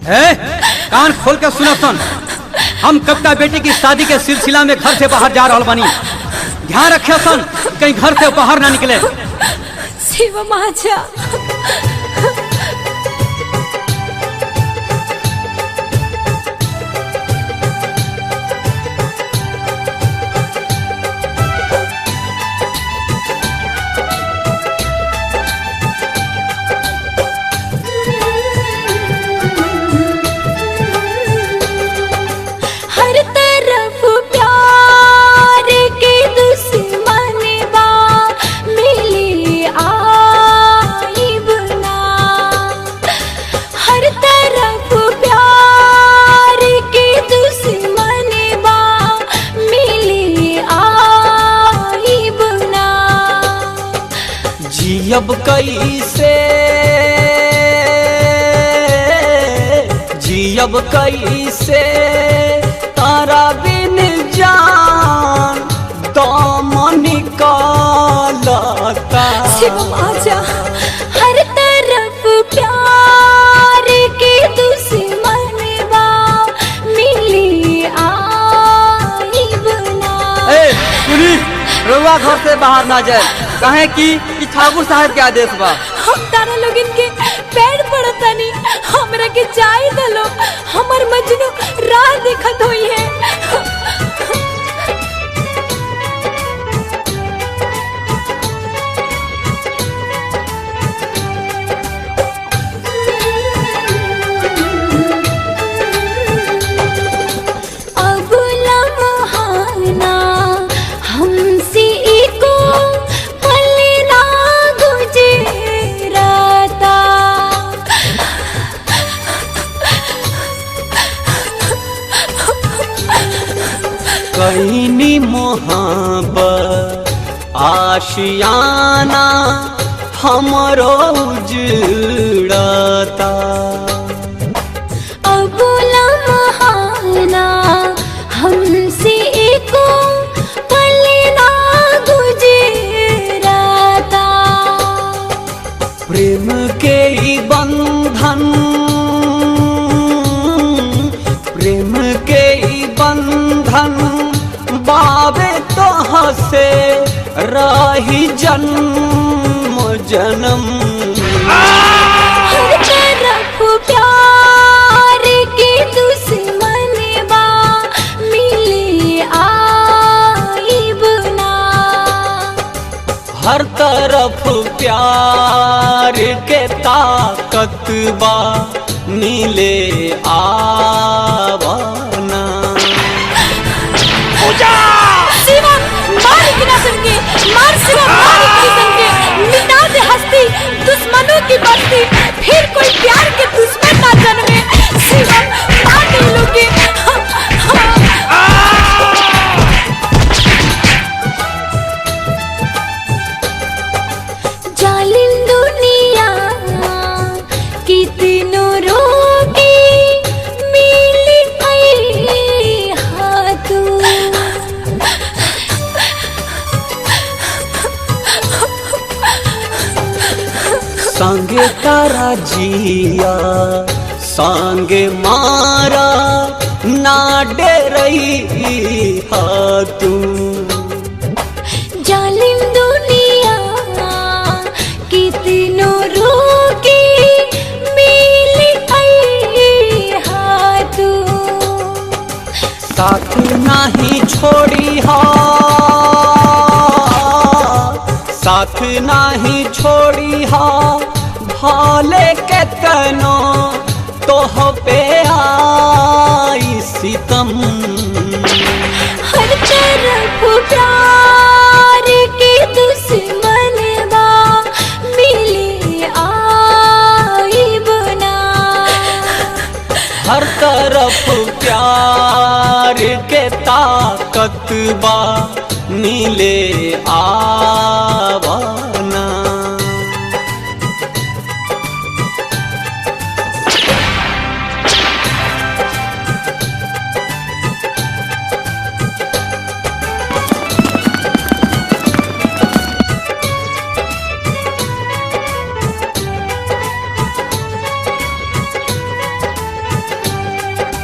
है कान खोल के सुना सन, हम कविता बेटी की शादी के सिलसिला में घर से बाहर जा रहा बानी। ध्यान रखे सन कहीं घर से बाहर ना निकले। शिवम आजा। जियब कैसे जियब कैसे तारा बिन जान दम निकालता। शिवम आजा। हर तरफ प्यार के दुश्मन बा मिली आई बना। सुनी रउआ घर से बाहर ना जाए, कहे कि ठाकुर साहब के आदेश बा। हम तारा लोगन के पैर पड़तानी, हमरा के जाए दलो, हमर मजनू राह देखत होई है। कहीं मोहब्बत आशियाना हमरो उजड़ता। अब लम्हाना हमसे एको पल ना गुजरता। प्रेम के ही बंधन, प्रेम के ही बंधन बाबे तो हसे राही जन्म जन्म। हर तरफ प्यार के दुश्मन बा मिले आई बना। हर तरफ प्यार के ताकत बा नीले आवना। शिवम मालिक ना संगे मार, शिवम मालिक की संगे मिटा दे हस्ती दुश्मनों की बस्ती, फिर कोई प्यार के दुश्मन ना जन्मे। शिवम मार नहीं लोगे। जालिम दुनिया कितनों रोके मिल आई हाथू। संगे तारा जिया संगे मारा ना डरई तू। जालिम दुनिया कितनों रोके मिल आई हाथू। साथ नहीं छोड़ी हा, साथ नहीं छोड़ी हा, भाले के तनो तोह पे आई सितम। हर तरफ प्यार के दुश्मन बा मिले आई बना। हर तरफ प्यार के ताकत बा नीले आवा।